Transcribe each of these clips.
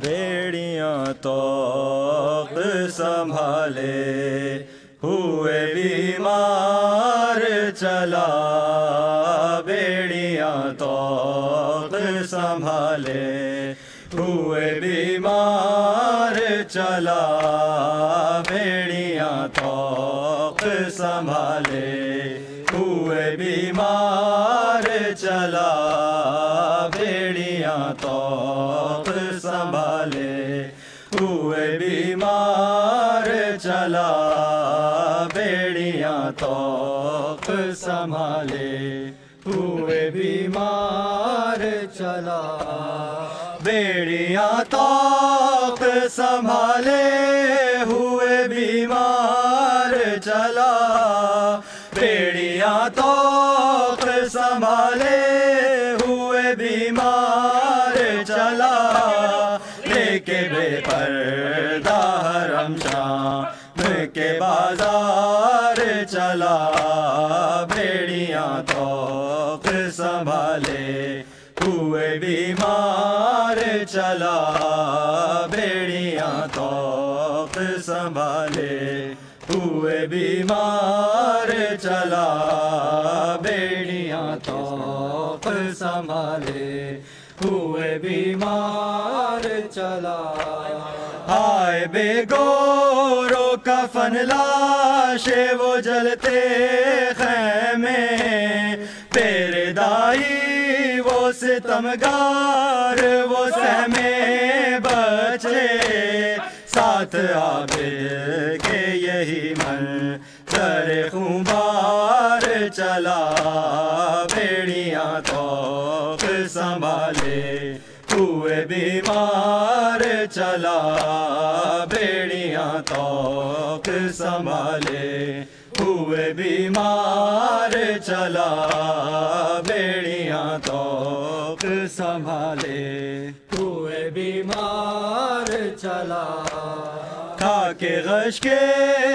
بیڑیاں طوق سنبھالے ہوئے بیمار چلا، بیڑیاں طوق سنبھالے ہوئے بیمار چلا، بیڑیاں طوق سنبھالے ہوئے بیمار چلا، بیڑیاں طوق سنبھالے ہوئے بیمار چلا، بیڑیاں طوق سنبھالے ہوئے بیمار چلا، بیڑیاں طوق سنبھالے ہوئے بیمار چلا، بیڑیاں طوق سنبھالے ہوئے بیمار چلا، لے کے بے پردہ حرم شام کے بازار چلا، بیڑیاں طوق سنبھالے ہوئے بیمار چلا، بیڑیاں طوق سنبھالے ہوئے بیمار چلا، بیڑیاں طوق سنبھالے ہوئے بیمار چلا، ہائے بے گور و کفن لاشے وہ جلتے خیمے، تیرے دائی وہ ستمگار وہ سہمے بچے، ساتھ عابد کے یہی منظر خونبار چلا، بیڑیاں طوق سنبھالے ہوئے بیمار چلا، بیڑیاں طوق سنبھالے ہوئے بیمار چلا، بیڑیاں طوق سنبھالے ہوئے بیمار چلا، کھا کے غش کے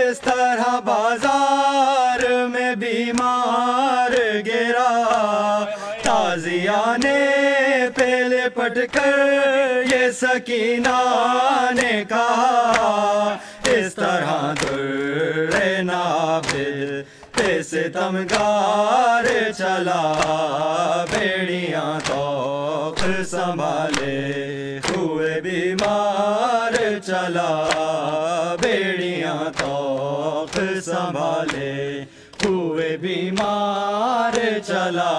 اس طرح بازار میں بیمار گرا، تازیہ نے پہلے پٹ کر یہ سکینہ نے کہا، اس طرح در نابل پہ ستمگار چلا، بیڑیاں طوق سنبھالے ہوئے بیمار چلا، بیڑیاں طوق سنبھالے ہوئے بیمار چلا،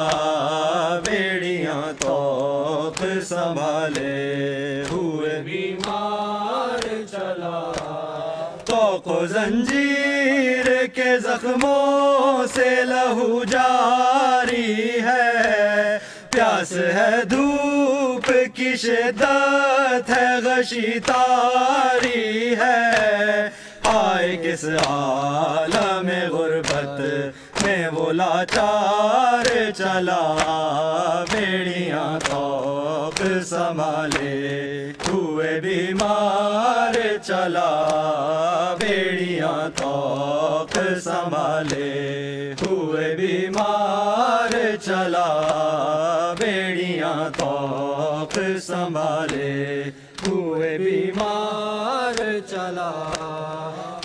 بیڑیاں طوق سنبھالے ہوئے بیمار چلا، طوق و زنجیر کے زخموں سے لہو جاری ہے، پیاس ہے دھوپ کی شدت ہے غشی تاری ہے، آئے کس عالم غربت میں وہ لاچار چلا، بیڑیاں طوق سنبھالے ہوئے بیمار چلا، بیڑیاں طوق سنبھالے ہوئے بیمار چلا، بیڑیاں طوق سنبھالے ہوئے بیمار چلا،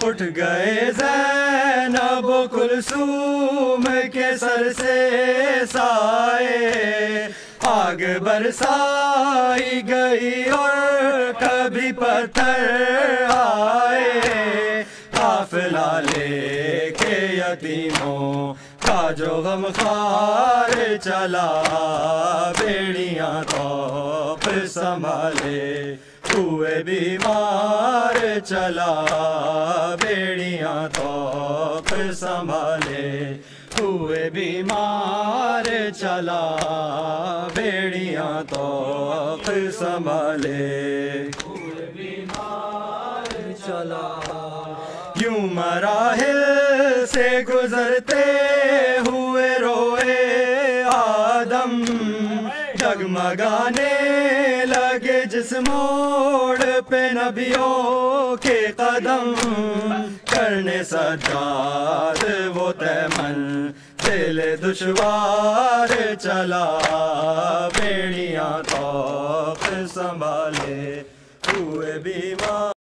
اٹھ گئے زینب و کلثوم کے سر سے سائے، آگ برسائی گئی اور کبھی پتھر آئے، قافلہ لے کے یتیموں کا جو غم خوار چلا، بیڑیاں طوق سنبھالے ہوئے بیمار چلا، بیڑیاں طوق سنبھالے ہوئے بیمار چلا، بیڑیاں طوق سنبھالے ہوئے بیمار چلا۔ یوں مراحل سے گزرتے ہوئے روئے آدم، ڈگمگانے لگے جس موڑ پہ نبیوں کے قدم، کرنے سجاد وہ تیمن دل دشوار چلا، بیڑیاں طوق سنبھالے ہوئے بیمار